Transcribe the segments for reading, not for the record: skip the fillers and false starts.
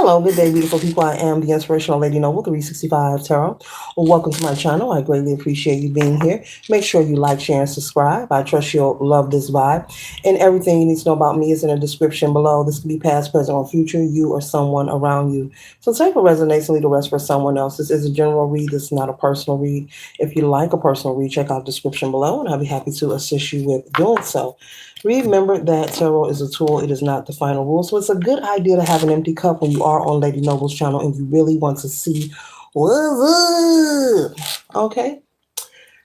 Hello, good day, beautiful people. I am the Inspirational Lady Noble 365 Tarot. Well, welcome to my channel. I greatly appreciate you being here. Make sure you like, share, and subscribe. I trust you'll love this vibe. And everything you need to know about me is in the description below. This can be past, present, or future, you or someone around you. So take what resonates and leave the rest for someone else. This is a general read. This is not a personal read. If you like a personal read, check out the description below, and I'll be happy to assist you with doing so. Remember that tarot is a tool, it is not the final rule. So it's a good idea to have an empty cup when you are on Lady Noble's channel and you really want to see what's up. Okay.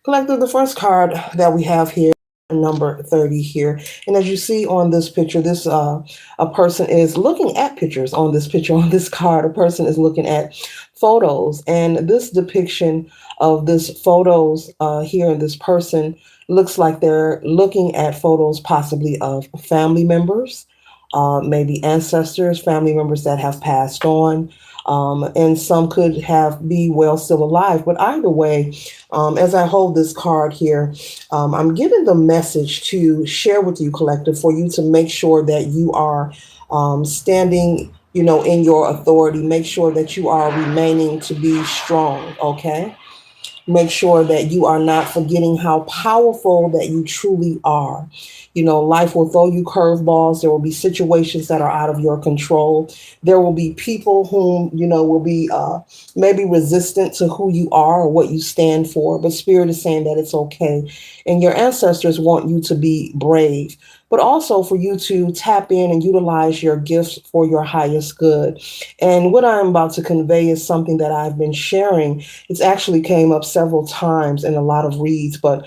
Collective, the first card that we have here, number 30 here. And as you see on this picture, this a person is looking at pictures on this picture, on this card. A person is looking at photos. And this depiction of this photos here and this person looks like they're looking at photos possibly of family members, maybe ancestors, family members that have passed on. And some could have be well still alive. But either way, as I hold this card here, I'm giving the message to share with you, collective, for you to make sure that you are standing, in your authority. Make sure that you are remaining to be strong. Okay. Make sure that you are not forgetting how powerful that you truly are. Life will throw you curveballs. There will be situations that are out of your control. There will be people whom, will be maybe resistant to who you are or what you stand for. But Spirit is saying that it's okay. And your ancestors want you to be brave, but also for you to tap in and utilize your gifts for your highest good. And what I'm about to convey is something that I've been sharing. It's actually came up several times in a lot of reads, but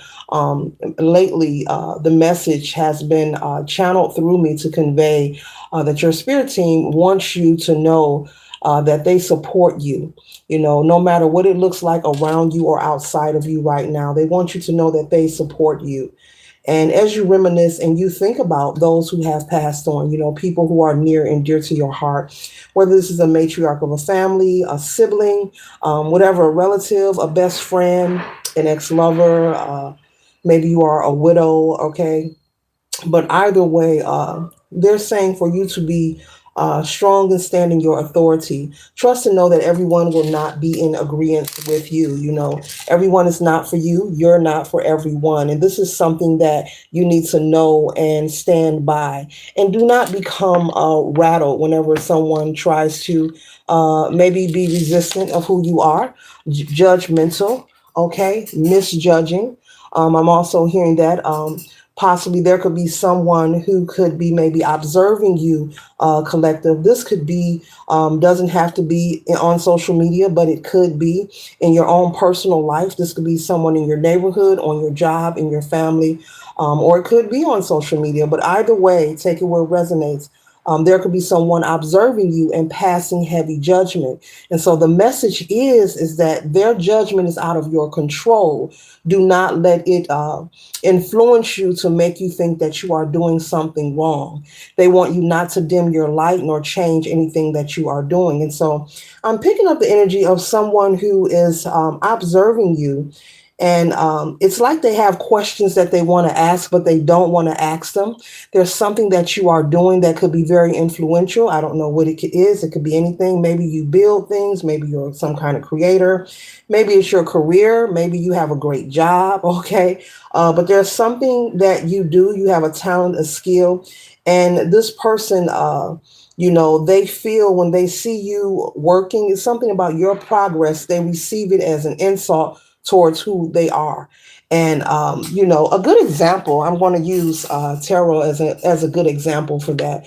lately the message has been channeled through me to convey that your spirit team wants you to know that they support you. No matter what it looks like around you or outside of you right now, they want you to know that they support you. And as you reminisce and you think about those who have passed on, people who are near and dear to your heart, whether this is a matriarch of a family, a sibling, whatever, a relative, a best friend, an ex-lover, maybe you are a widow, okay? But either way, they're saying for you to be strong and stand in your authority. Trust and know that everyone will not be in agreement with you. Everyone is not for you. You're not for everyone. And this is something that you need to know and stand by. And do not become rattled whenever someone tries to maybe be resistant of who you are, judgmental, okay, misjudging. I'm also hearing that. Possibly there could be someone who could be maybe observing you, collective. This could be, doesn't have to be on social media, but it could be in your own personal life. This could be someone in your neighborhood, on your job, in your family, or it could be on social media. But either way, take it where it resonates. There could be someone observing you and passing heavy judgment. And so the message is that their judgment is out of your control. Do not let it influence you to make you think that you are doing something wrong. They want you not to dim your light nor change anything that you are doing. And so I'm picking up the energy of someone who is observing you. And it's like they have questions that they want to ask, but they don't want to ask them. There's something that you are doing that could be very influential. I don't know what it is. It could be anything. Maybe you build things. Maybe you're some kind of creator. Maybe it's your career. Maybe you have a great job. Okay. But there's something that you do. You have a talent, a skill. And this person, they feel when they see you working, it's something about your progress. They receive it as an insult towards who they are. And, a good example, I'm going to use tarot as a good example for that.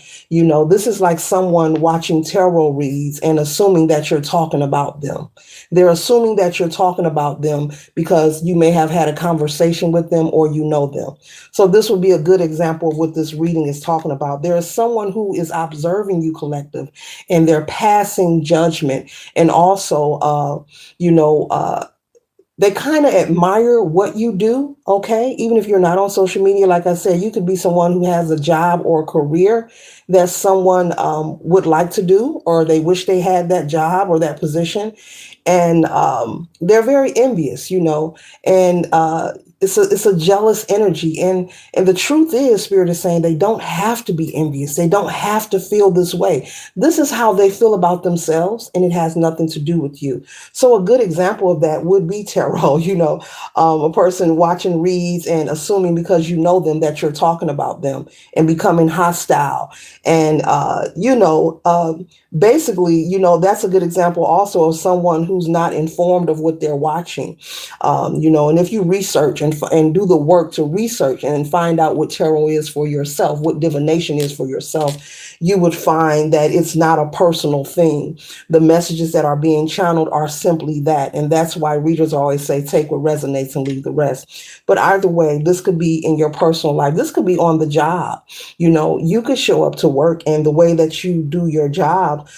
This is like someone watching tarot reads and assuming that you're talking about them. They're assuming that you're talking about them because you may have had a conversation with them or you know them. So this would be a good example of what this reading is talking about. There is someone who is observing you, collective, and they're passing judgment. And also, they kind of admire what you do, okay? Even if you're not on social media, like I said, you could be someone who has a job or a career that someone would like to do, or they wish they had that job or that position. And they're very envious, and it's a jealous energy, and the truth is, spirit is saying they don't have to be envious, they don't have to feel this way. This is how they feel about themselves, and it has nothing to do with you. So a good example of that would be tarot. A person watching reads and assuming because you know them that you're talking about them, and becoming hostile. And basically, that's a good example also of someone who's not informed of what they're watching. And if you research and do the work to research and find out what tarot is for yourself, what divination is for yourself, you would find that it's not a personal thing. The messages that are being channeled are simply that. And that's why readers always say, take what resonates and leave the rest. But either way, this could be in your personal life. This could be on the job. You could show up to work, and the way that you do your job,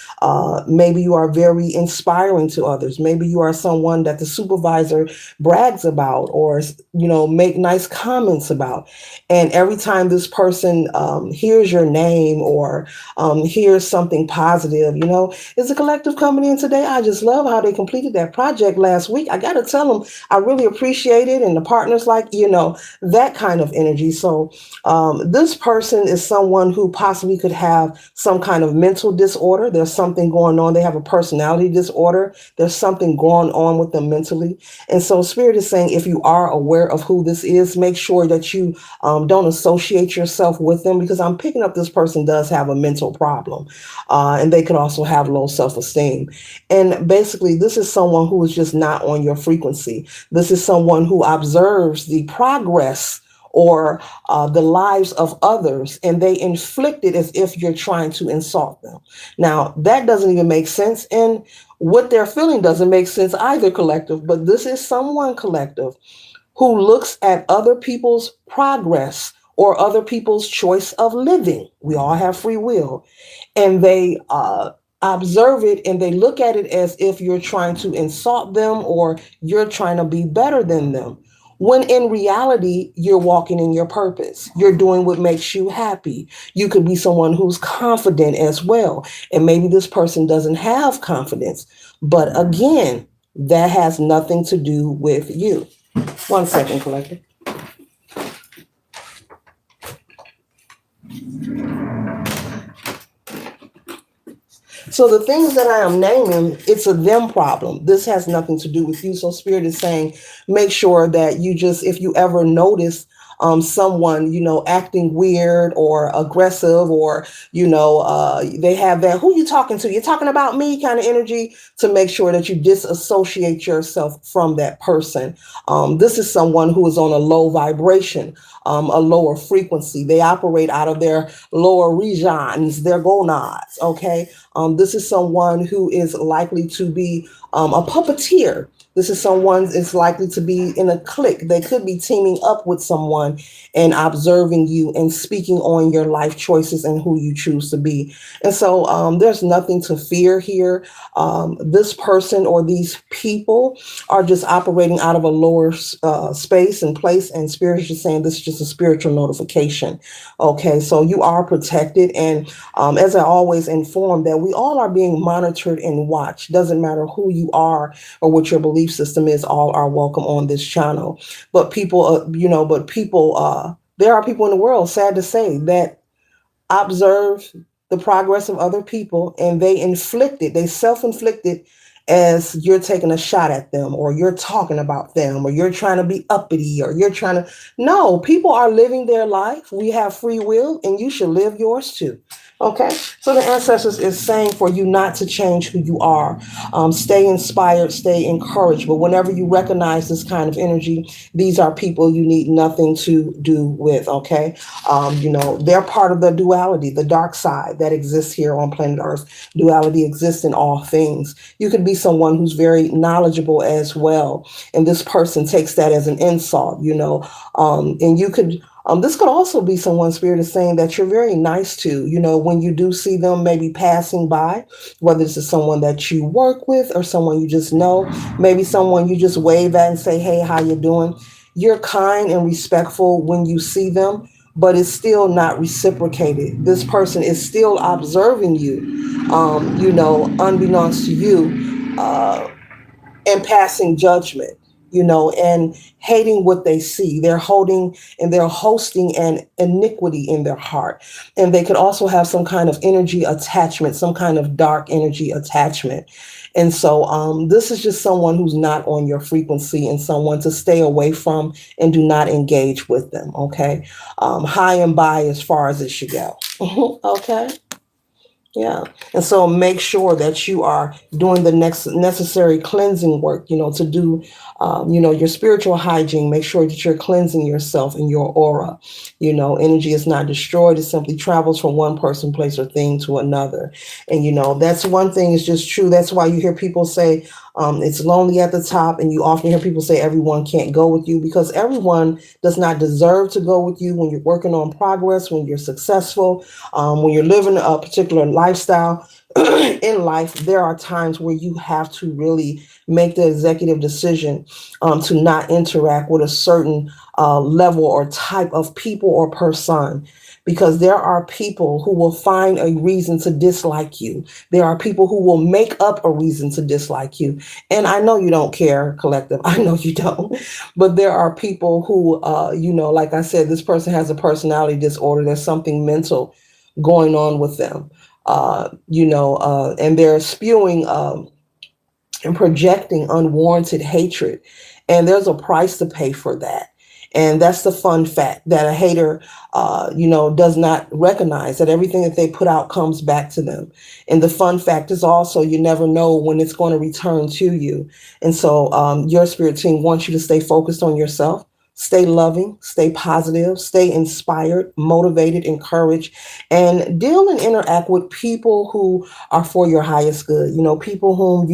maybe you are very inspiring to others. Maybe you are someone that the supervisor brags about, or make nice comments about. And every time this person hears your name, or hears something positive, it's a collective coming in today. I just love how they completed that project last week. I got to tell them I really appreciate it. And the partners that kind of energy. So this person is someone who possibly could have some kind of mental disorder. There's something going on. They have a personality disorder. There's something going on with them mentally. And so Spirit is saying, if you are aware of who this is, make sure that you don't associate yourself with them, because I'm picking up this person does have a mental problem. And they could also have low self-esteem. And basically, this is someone who is just not on your frequency. This is someone who observes the progress or the lives of others, and they inflict it as if you're trying to insult them. Now, that doesn't even make sense. And what they're feeling doesn't make sense either, collective. But this is someone, collective, who looks at other people's progress or other people's choice of living. We all have free will. And they observe it, and they look at it as if you're trying to insult them or you're trying to be better than them. When in reality, you're walking in your purpose. You're doing what makes you happy. You could be someone who's confident as well. And maybe this person doesn't have confidence. But again, that has nothing to do with you. One second, collector. So the things that I am naming, it's a them problem. This has nothing to do with you. So Spirit is saying, make sure that you just, if you ever notice someone, acting weird or aggressive, or, they have that, who you talking to? You're talking about me kind of energy, to make sure that you disassociate yourself from that person. This is someone who is on a low vibration, a lower frequency. They operate out of their lower regions, their gonads. Okay. This is someone who is likely to be a puppeteer. This is someone is likely to be in a clique. They could be teaming up with someone and observing you and speaking on your life choices and who you choose to be. And so there's nothing to fear here. This person or these people are just operating out of a lower space and place. And Spirit is just saying this is just a spiritual notification. Okay, so you are protected. And as I always inform, that we all are being monitored and watched. Doesn't matter who you are or what your belief system is, all are welcome on this channel. But there are people in the world, sad to say, that observe the progress of other people, and they self-inflict it, as you're taking a shot at them, or you're talking about them, or you're trying to be uppity, or you're trying to. No, people are living their life. We have free will, and you should live yours too. Okay, so the ancestors is saying for you not to change who you are. Stay inspired, stay encouraged. But whenever you recognize this kind of energy, these are people you need nothing to do with. Okay, they're part of the duality, the dark side that exists here on planet Earth. Duality exists in all things. You could be someone who's very knowledgeable as well, and this person takes that as an insult. And you could. This could also be someone, Spirit is saying, that you're very nice to, when you do see them maybe passing by, whether this is someone that you work with or someone you just know, maybe someone you just wave at and say, hey, how you doing? You're kind and respectful when you see them, but it's still not reciprocated. This person is still observing you, unbeknownst to you, and passing judgment. and hating what they see. They're hosting an iniquity in their heart. And they could also have some kind of energy attachment, some kind of dark energy attachment. And so this is just someone who's not on your frequency and someone to stay away from and do not engage with them. Okay. High and by as far as it should go. Okay. Yeah. And so make sure that you are doing the next necessary cleansing work, to do, your spiritual hygiene. Make sure that you're cleansing yourself and your aura. Energy is not destroyed. It simply travels from one person, place, or thing to another. And, that's one thing is just true. That's why you hear people say it's lonely at the top. And you often hear people say everyone can't go with you because everyone does not deserve to go with you when you're working on progress, when you're successful, when you're living a particular lifestyle in life. There are times where you have to really make the executive decision to not interact with a certain level or type of people or person. Because there are people who will find a reason to dislike you. There are people who will make up a reason to dislike you. And I know you don't care, collective. I know you don't. But there are people who, like I said, this person has a personality disorder. There's something mental going on with them. And they're spewing and projecting unwarranted hatred. And there's a price to pay for that. And that's the fun fact that a hater, does not recognize that everything that they put out comes back to them. And the fun fact is also you never know when it's going to return to you. And so your spirit team wants you to stay focused on yourself, stay loving, stay positive, stay inspired, motivated, encouraged, and deal and interact with people who are for your highest good. People whom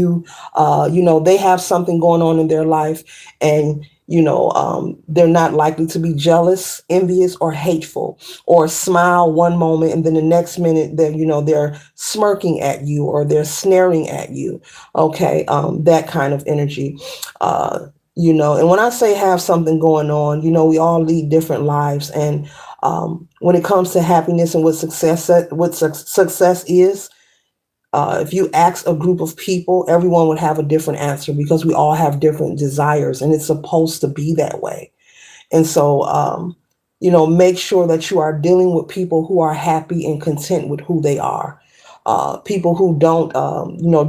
they have something going on in their life and they're not likely to be jealous, envious, or hateful, or smile one moment and then the next minute they're smirking at you or they're snaring at you. Okay, that kind of energy. And when I say have something going on, we all lead different lives, and when it comes to happiness and what success is. If you ask a group of people, everyone would have a different answer because we all have different desires and it's supposed to be that way. And so, make sure that you are dealing with people who are happy and content with who they are. People who don't,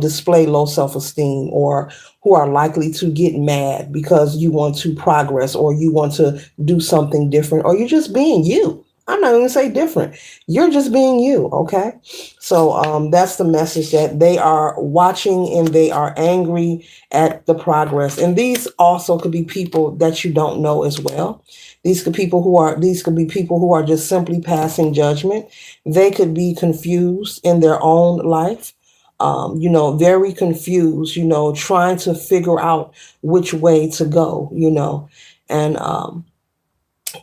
display low self-esteem or who are likely to get mad because you want to progress or you want to do something different or you're just being you. I'm not going to say different. You're just being you. Okay. So that's the message that they are watching and they are angry at the progress. And these also could be people that you don't know as well. These could be people who are just simply passing judgment. They could be confused in their own life. Very confused, trying to figure out which way to go, and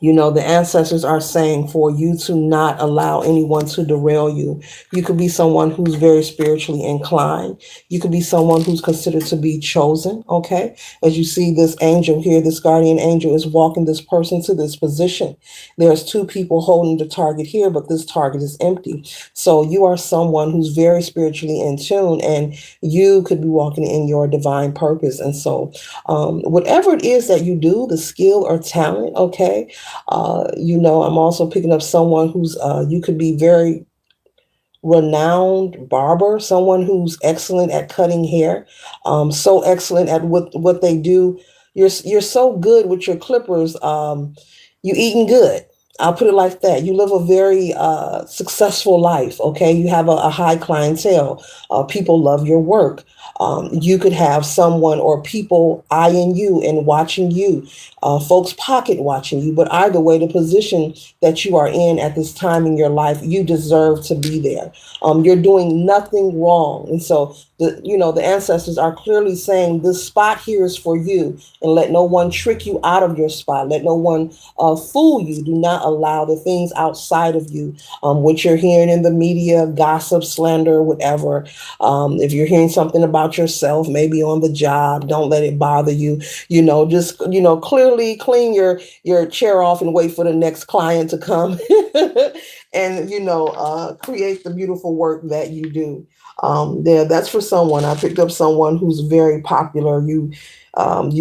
the ancestors are saying for you to not allow anyone to derail you. You could be someone who's very spiritually inclined. You could be someone who's considered to be chosen. Okay. As you see this angel here, this guardian angel is walking this person to this position. There's two people holding the target here, but this target is empty. So you are someone who's very spiritually in tune and you could be walking in your divine purpose. And so whatever it is that you do, the skill or talent, okay, I'm also picking up someone who's, you could be very renowned barber, someone who's excellent at cutting hair, so excellent at what they do. You're so good with your clippers. You eating good. I'll put it like that. You live a very successful life. Okay, you have a high clientele. People love your work. You could have someone or people eyeing you and watching you, folks pocket watching you. But either way, the position that you are in at this time in your life, you deserve to be there. You're doing nothing wrong, and so the ancestors are clearly saying this spot here is for you, and let no one trick you out of your spot. Let no one fool you. Do not allow the things outside of you, what you're hearing in the media, gossip, slander, whatever. If you're hearing something about yourself, maybe on the job, don't let it bother you. Just clearly clean your chair off and wait for the next client to come and create the beautiful work that you do. Yeah, that's for someone. I picked up someone who's very popular. You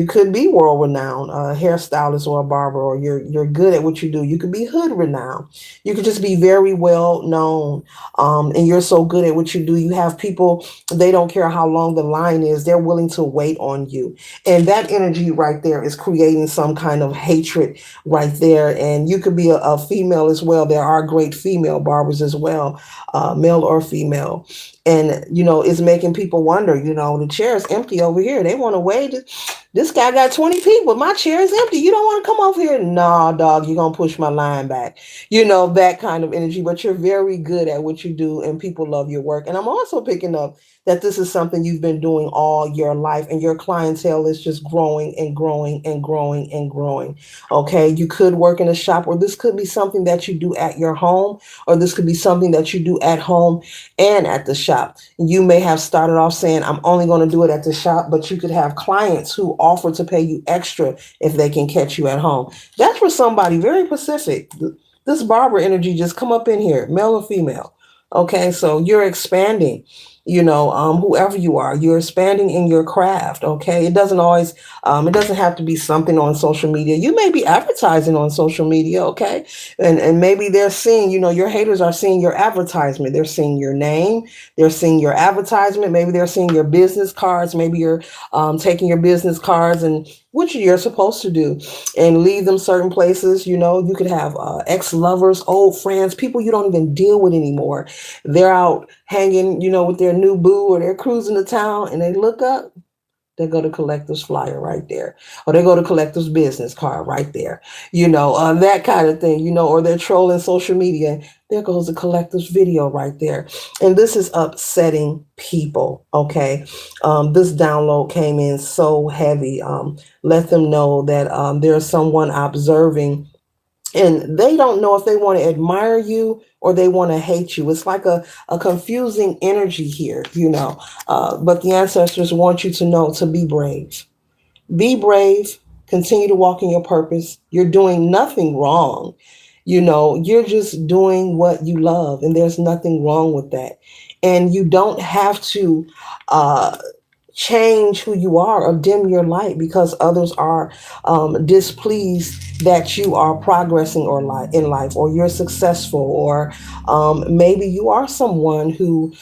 could be world renowned, a hairstylist or a barber, or you're good at what you do. You could be hood renowned. You could just be very well known, and you're so good at what you do. You have people, they don't care how long the line is. They're willing to wait on you, and that energy right there is creating some kind of hatred right there. And you could be a female as well. There are great female barbers as well, male or female. And it's making people wonder, the chair is empty over here. They want to wait. This guy got 20 people. My chair is empty. You don't want to come over here? Nah, dog, you're going to push my line back. That kind of energy. But you're very good at what you do, and people love your work. And I'm also picking up that this is something you've been doing all your life, and your clientele is just growing and growing and growing and growing. Okay, you could work in a shop, or this could be something that you do at your home, or this could be something that you do at home and at the shop. You may have started off saying, I'm only going to do it at the shop, but you could have clients who offer to pay you extra if they can catch you at home. That's for somebody very specific. This barber energy just come up in here, male or female. Okay, so you're expanding, whoever you are, you're expanding in your craft. Okay, it doesn't have to be something on social media. You may be advertising on social media. Okay, and maybe they're seeing, your haters are seeing your advertisement. They're seeing your name. They're seeing your advertisement. Maybe they're seeing your business cards. Maybe you're taking your business cards and which you're supposed to do, and leave them certain places. You could have ex-lovers, old friends, people you don't even deal with anymore. They're out hanging, with their new boo, or they're cruising to town, and they look up, they go to Collective's flyer right there, or they go to Collective's business card right there, that kind of thing, or they're trolling social media. There goes the Collective's video right there. And this is upsetting people, okay? This download came in so heavy. Let them know that there's someone observing, and they don't know if they want to admire you or they want to hate you. It's like a confusing energy here, but the ancestors want you to know to be brave. Be brave. Continue to walk in your purpose. You're doing nothing wrong. You're just doing what you love, and there's nothing wrong with that. And you don't have to uh, change who you are or dim your light because others are displeased that you are progressing in life, or you're successful, or maybe you are someone who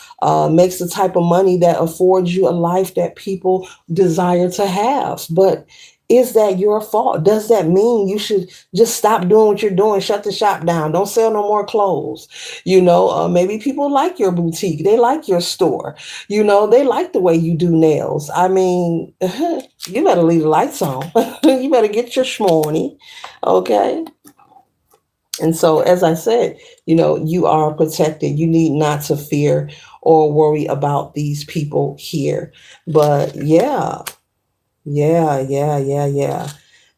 makes the type of money that affords you a life that people desire to have. But is that your fault? Does that mean you should just stop doing what you're doing, shut the shop down, don't sell no more clothes? Maybe people like your boutique, they like your store, they like the way you do nails. I mean, you better leave the lights on. You better get your shmoney, okay? And so, as I said, you are protected. You need not to fear or worry about these people here. But yeah, yeah.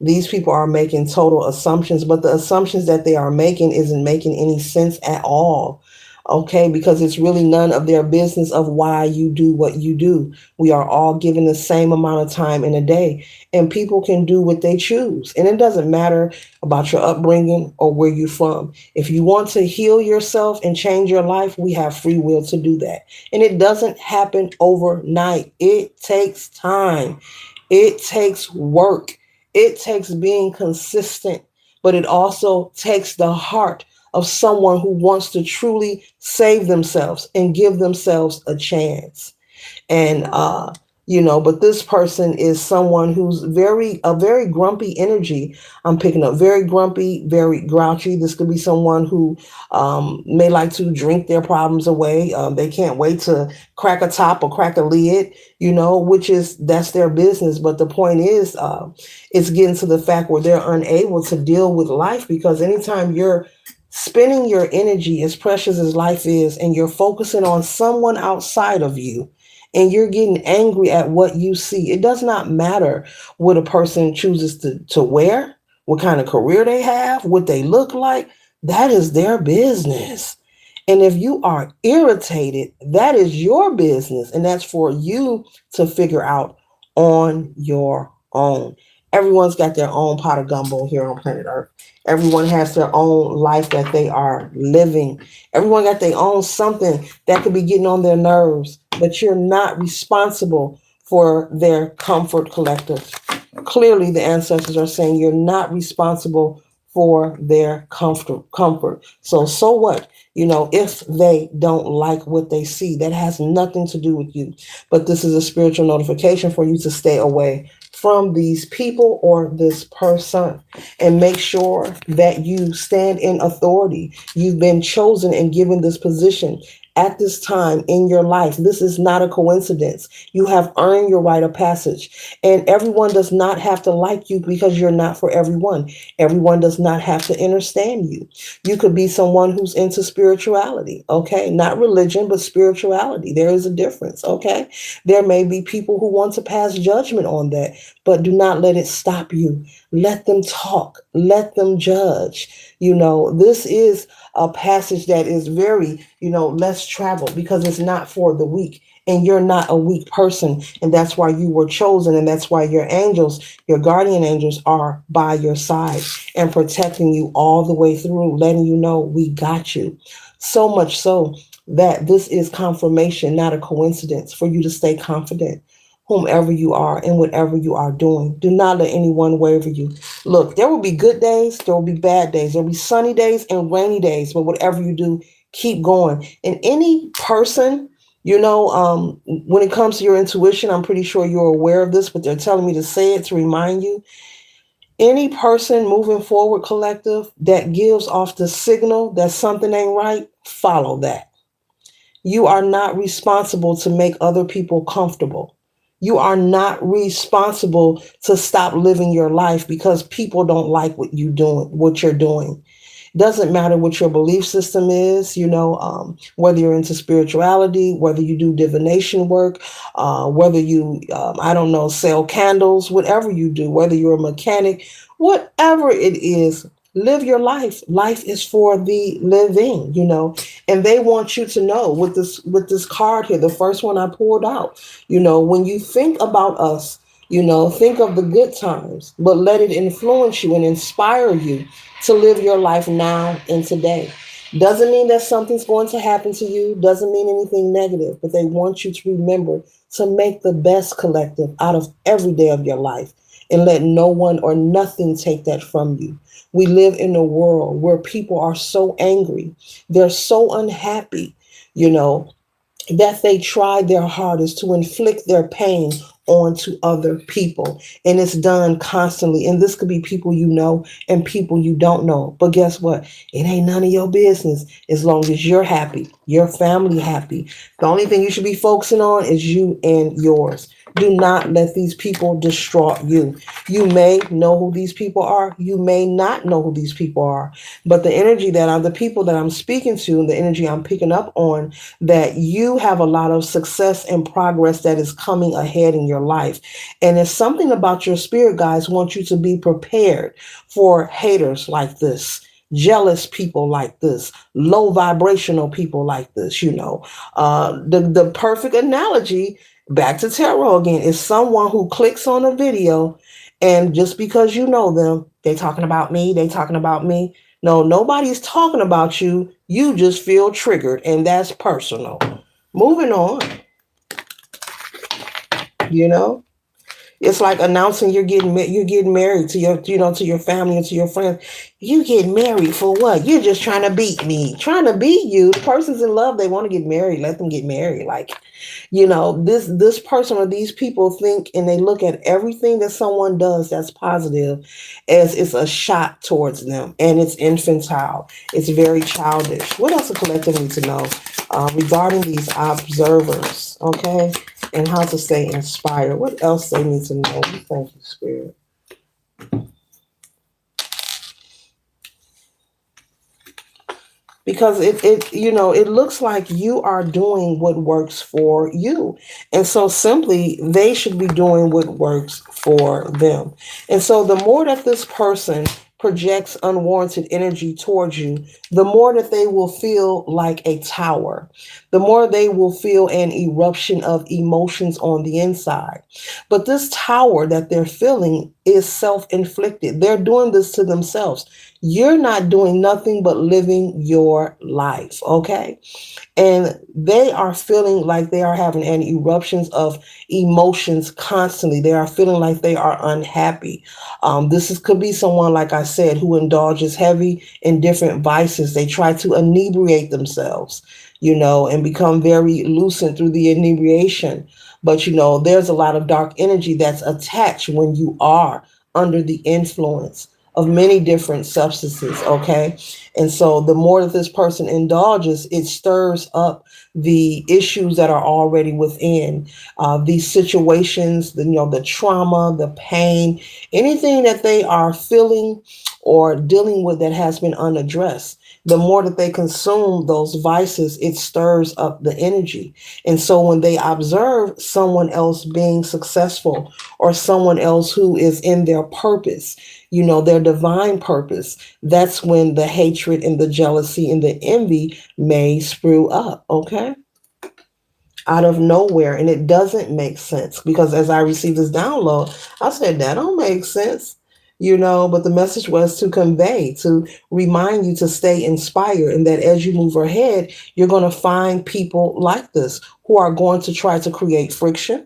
These people are making total assumptions, but the assumptions that they are making isn't making any sense at all. Okay, because it's really none of their business of why you do what you do. We are all given the same amount of time in a day, and people can do what they choose. And it doesn't matter about your upbringing or where you're from. If you want to heal yourself and change your life, we have free will to do that. And it doesn't happen overnight. It takes time. It takes work. It takes being consistent, but it also takes the heart of someone who wants to truly save themselves and give themselves a chance. And but this person is someone who's a very grumpy energy. I'm picking up very grumpy, very grouchy. This could be someone who may like to drink their problems away. They can't wait to crack a top or crack a lid, that's their business. But the point is, it's getting to the fact where they're unable to deal with life, because anytime you're spending your energy, as precious as life is, and you're focusing on someone outside of you, and you're getting angry at what you see. It does not matter what a person chooses to wear, what kind of career they have, what they look like. That is their business. And if you are irritated, that is your business. And that's for you to figure out on your own. Everyone's got their own pot of gumbo here on planet Earth. Everyone has their own life that they are living. Everyone got their own something that could be getting on their nerves, but you're not responsible for their comfort, collective. Clearly, the ancestors are saying you're not responsible for their comfort. So what? If they don't like what they see, that has nothing to do with you. But this is a spiritual notification for you to stay away from these people or this person, and make sure that you stand in authority. You've been chosen and given this position at this time in your life. This is not a coincidence. You have earned your rite of passage. And everyone does not have to like you, because you're not for everyone. Everyone does not have to understand you. You could be someone who's into spirituality, okay? Not religion, but spirituality. There is a difference, okay? There may be people who want to pass judgment on that, but do not let it stop you. Let them talk. Let them judge. This is a passage that is very, less traveled, because it's not for the weak. And you're not a weak person. And that's why you were chosen. And that's why your angels, your guardian angels, are by your side and protecting you all the way through, letting you know we got you. So much so that this is confirmation, not a coincidence, for you to stay confident, whomever you are and whatever you are doing. Do not let anyone waver you. Look, there will be good days, there will be bad days, there will be sunny days and rainy days, but whatever you do, keep going. And any person, when it comes to your intuition, I'm pretty sure you're aware of this, but they're telling me to say it to remind you. Any person moving forward, collective, that gives off the signal that something ain't right, follow that. You are not responsible to make other people comfortable. You are not responsible to stop living your life because people don't like what you're doing. Doesn't matter what your belief system is, whether you're into spirituality, whether you do divination work, whether you, I don't know, sell candles, whatever you do, whether you're a mechanic, whatever it is, live your life. Life is for the living, and they want you to know with this card here, the first one I pulled out, when you think about us, think of the good times, but let it influence you and inspire you to live your life now and today. Doesn't mean that something's going to happen to you, doesn't mean anything negative, but they want you to remember to make the best, collective, out of every day of your life, and let no one or nothing take that from you. We live in a world where people are so angry, they're so unhappy, you know, that they try their hardest to inflict their pain onto other people. And it's done constantly. And this could be people you know and people you don't know. But guess what? It ain't none of your business as long as you're happy, your family happy. The only thing you should be focusing on is you and yours. Do not let these people distraught you. You may know who these people are. You may not know who these people are. But the people that I'm speaking to, and the energy I'm picking up on, that you have a lot of success and progress that is coming ahead in your life. And it's something about your spirit guides want you to be prepared for haters like this, jealous people like this, low vibrational people like this. The perfect analogy, back to tarot again, is someone who clicks on a video, and just because you know them, they talking about me, they talking about me. No, nobody's talking about you. You just feel triggered, and that's personal. Moving on, you know. It's like announcing you're getting married to your family and to your friends. You get married for what? You're just trying to beat me, trying to beat you. The person's in love. They want to get married. Let them get married. Like, this person or these people think, and they look at everything that someone does that's positive as it's a shot towards them, and it's infantile. It's very childish. What else a collective need to know regarding these observers? Okay. And how to stay inspired. What else they need to know? Thank you, Spirit. Because it looks like you are doing what works for you, and so simply they should be doing what works for them. And so the more that this person projects unwarranted energy towards you, the more that they will feel like a tower. the more they will feel an eruption of emotions on the inside. But this tower that they're feeling is self inflicted. They're doing this to themselves. You're not doing nothing but living your life, okay? And they are feeling like they are having an eruptions of emotions constantly. They are feeling like they are unhappy. Could be someone, like I said, who indulges heavy in different vices. They try to inebriate themselves, and become very lucid through the inebriation. But there's a lot of dark energy that's attached when you are under the influence of many different substances, okay? And so the more that this person indulges, it stirs up the issues that are already within these situations, the trauma, the pain, anything that they are feeling or dealing with that has been unaddressed. The more that they consume those vices, it stirs up the energy. And so when they observe someone else being successful or someone else who is in their purpose, their divine purpose, that's when the hatred and the jealousy and the envy may sprue up, okay? Out of nowhere. And it doesn't make sense because as I received this download, I said, that don't make sense. But the message was to convey, to remind you to stay inspired, and that as you move ahead, you're going to find people like this who are going to try to create friction.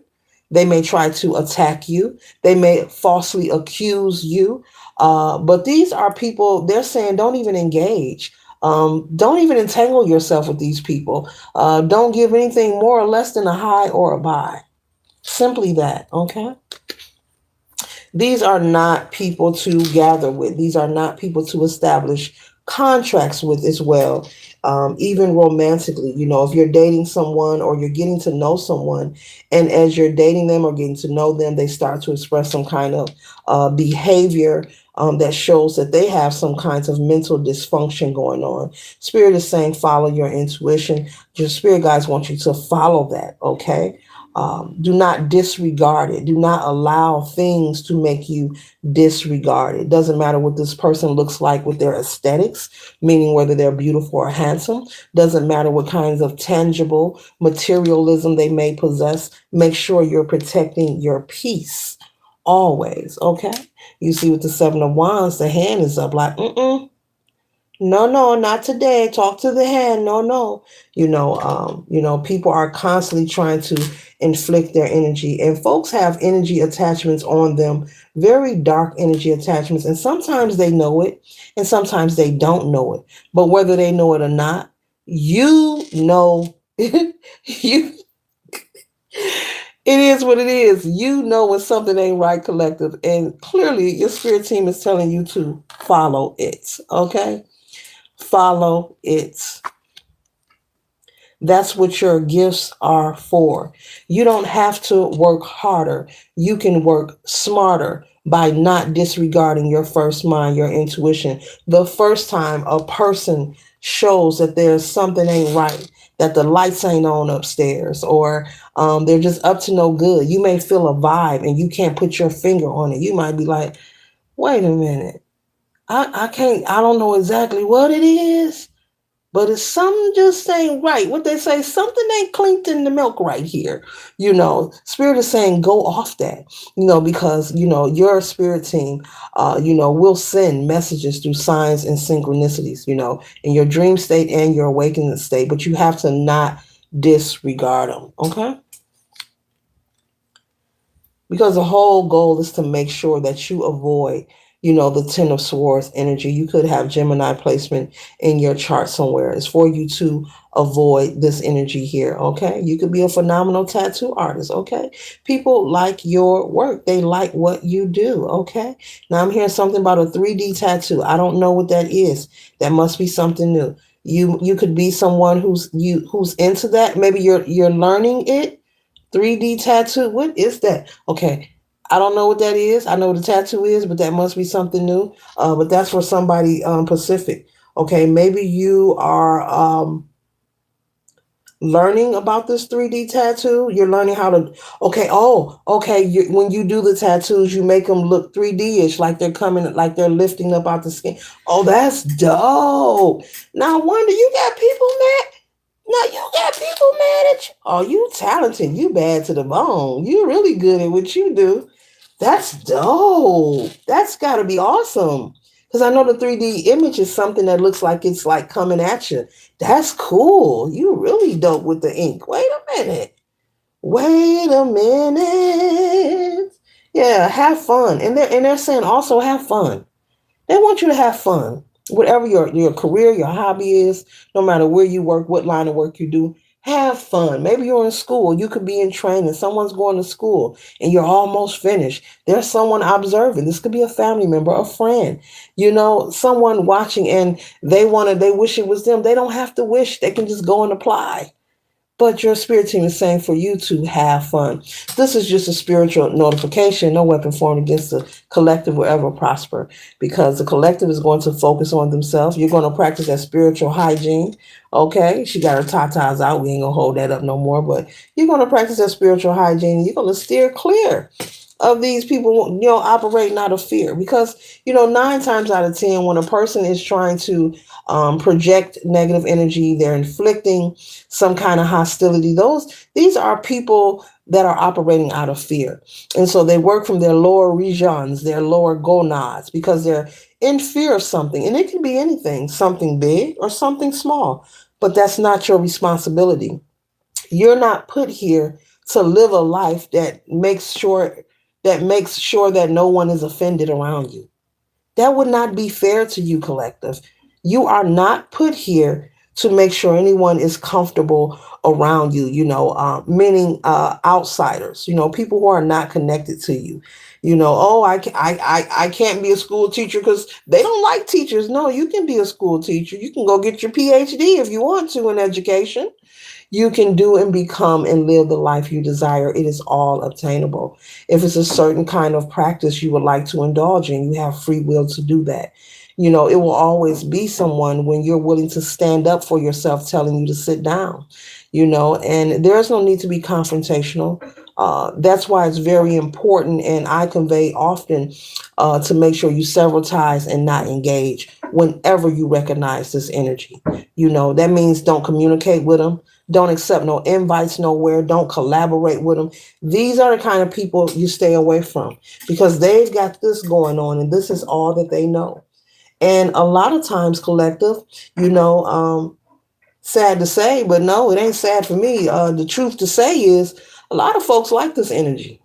They may try to attack you. They may falsely accuse you. But these are people, they're saying, don't even engage. Don't even entangle yourself with these people. Don't give anything more or less than a high or a buy. Simply that, okay? These are not people to gather with. These are not people to establish contracts with as well. Even romantically, if you're dating someone or you're getting to know someone, and as you're dating them or getting to know them, they start to express some kind of behavior that shows that they have some kinds of mental dysfunction going on. Spirit is saying, follow your intuition. Your spirit guides want you to follow that, okay? Do not disregard it. Do not allow things to make you disregard it. Doesn't matter what this person looks like with their aesthetics, meaning whether they're beautiful or handsome. Doesn't matter what kinds of tangible materialism they may possess. Make sure you're protecting your peace always, okay? You see with the Seven of Wands, the hand is up like, no, no, not today. Talk to the hand. No, no. People are constantly trying to inflict their energy, and folks have energy attachments on them, very dark energy attachments, and sometimes they know it, and sometimes they don't know it. But whether they know it or not, you it is what it is. When something ain't right, collective, and clearly your spirit team is telling you to follow it. Okay. Follow it. That's what your gifts are for. You don't have to work harder. You can work smarter by not disregarding your first mind, your intuition. The first time a person shows that there's something ain't right, that the lights ain't on upstairs, or they're just up to no good, you may feel a vibe and you can't put your finger on it. You might be like, wait a minute. I don't know exactly what it is, but it's something just ain't right. What they say, something ain't clinked in the milk right here. Spirit is saying go off that, because, your spirit team, will send messages through signs and synchronicities, in your dream state and your awakening state, but you have to not disregard them. Okay. Because the whole goal is to make sure that you avoid, the Ten of Swords energy. You could have Gemini placement in your chart somewhere. It's for you to avoid this energy here, okay? You could be a phenomenal tattoo artist, okay? People like your work. They like what you do, okay? Now I'm hearing something about a 3D tattoo. I don't know what that is. That must be something new. You could be someone who's into that. Maybe you're learning it. 3D tattoo. What is that? Okay. I don't know what that is. I know what a tattoo is, but that must be something new. But that's for somebody Pacific. Okay. Maybe you are learning about this 3D tattoo. You're learning how to, okay. Oh, okay. When you do the tattoos, you make them look 3D-ish, like they're coming, like they're lifting up out the skin. Oh, that's dope. Now I wonder, you got people, Matt? Now you got people mad at you. Oh, you talented. You bad to the bone. You really good at what you do. That's dope. That's got to be awesome. Because I know the 3D image is something that looks like it's like coming at you. That's cool. You really dope with the ink. Wait a minute. Wait a minute. Yeah, have fun. And they're saying also have fun. They want you to have fun. Whatever your career, your hobby is, no matter where you work, what line of work you do, have fun. Maybe you're in school, you could be in training, someone's going to school and you're almost finished. There's someone observing. This could be a family member, a friend, someone watching and they wish it was them. They don't have to wish, they can just go and apply. But your spirit team is saying for you to have fun. This is just a spiritual notification. No weapon formed against the collective will ever prosper because the collective is going to focus on themselves. You're going to practice that spiritual hygiene. Okay, she got her tatas out. We ain't going to hold that up no more. But you're going to practice that spiritual hygiene. You're going to steer clear of these people, operating out of fear. Because, 9 times out of 10, when a person is trying to project negative energy, they're inflicting some kind of hostility. These are people that are operating out of fear. And so they work from their lower regions, their lower gonads, because they're in fear of something. And it can be anything, something big or something small. But that's not your responsibility. You're not put here to live a life that makes sure that no one is offended around you. That would not be fair to you, collective. You are not put here to make sure anyone is comfortable around you, meaning outsiders, people who are not connected to you. Oh, I can't be a school teacher because they don't like teachers. No, you can be a school teacher. You can go get your PhD if you want to in education. You can do and become and live the life you desire. It is all obtainable. If it's a certain kind of practice you would like to indulge in, you have free will to do that. It will always be someone when you're willing to stand up for yourself telling you to sit down, and there's no need to be confrontational. That's why it's very important, and I convey often to make sure you sever ties and not engage whenever you recognize this energy. That means don't communicate with them. Don't accept no invites nowhere. Don't collaborate with them. These are the kind of people you stay away from because they've got this going on and this is all that they know. And a lot of times, collective, you know, um, sad to say, but no, it ain't sad for me. The truth to say is a lot of folks like this energy.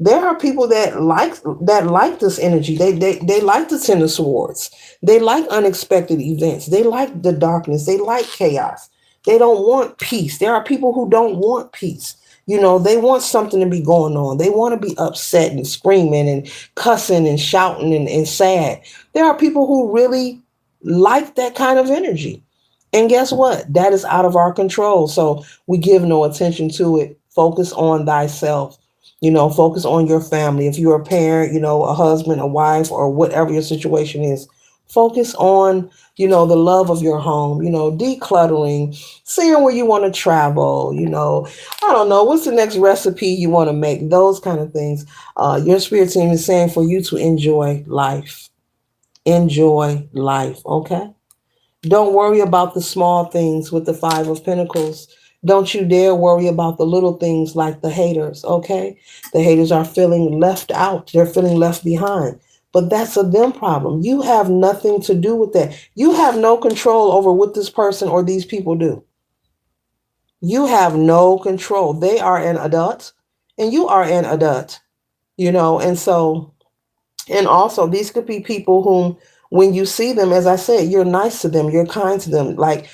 There are people that like this energy. They like the Ten of Swords. They like unexpected events. They like the darkness. They like chaos. They don't want peace. There are people who don't want peace. They want something to be going on. They want to be upset and screaming and cussing and shouting and sad. There are people who really like that kind of energy. And guess what? That is out of our control. So we give no attention to it. Focus on thyself. Focus on your family. If you're a parent, a husband, a wife, or whatever your situation is, focus on, the love of your home, decluttering, seeing where you want to travel, I don't know, what's the next recipe you want to make, those kind of things. Your spirit team is saying for you to enjoy life. Enjoy life, okay? Don't worry about the small things with the Five of Pentacles. Don't you dare worry about the little things like the haters, okay? The haters are feeling left out. They're feeling left behind. But that's a them problem. You have nothing to do with that. You have no control over what this person or these people do. You have no control. They are an adult and you are an adult, and so and also, these could be people whom, when you see them, as I said, you're nice to them, you're kind to them. Like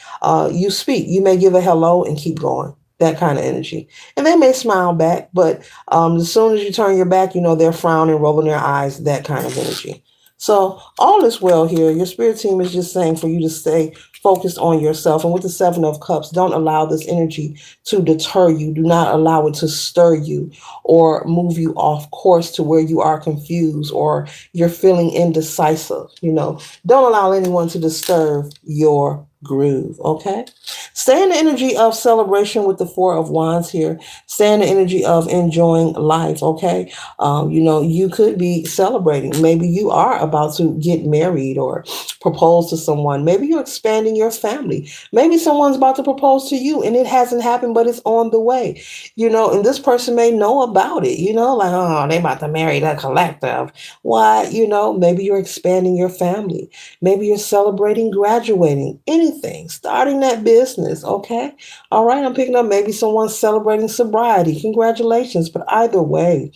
you speak, you may give a hello and keep going. That kind of energy. And they may smile back, but as soon as you turn your back, they're frowning, rolling their eyes, that kind of energy. So all is well here. Your spirit team is just saying for you to stay focused on yourself. And with the Seven of Cups, don't allow this energy to deter you. Do not allow it to stir you or move you off course to where you are confused or you're feeling indecisive. Don't allow anyone to disturb your groove. Okay. Stay in the energy of celebration with the Four of Wands here. Stay in the energy of enjoying life. Okay. You could be celebrating. Maybe you are about to get married or propose to someone. Maybe you're expanding your family. Maybe someone's about to propose to you and it hasn't happened, but it's on the way. And this person may know about it. Like, oh, they about to marry the collective. Why? Maybe you're expanding your family. Maybe you're celebrating graduating, anything, starting that business. Okay. All right. I'm picking up maybe someone's celebrating sobriety. Congratulations. But either way,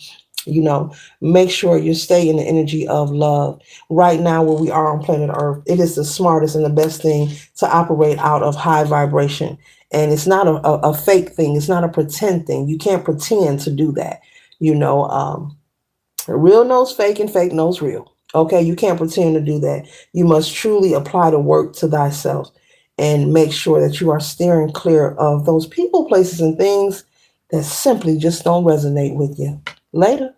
you know, make sure you stay in the energy of love. Right now, where we are on planet Earth, it is the smartest and the best thing to operate out of high vibration. And it's not a fake thing, it's not a pretend thing. You can't pretend to do that. You know, real knows fake and fake knows real. Okay, you can't pretend to do that. You must truly apply the work to thyself and make sure that you are steering clear of those people, places, and things that simply just don't resonate with you. Later.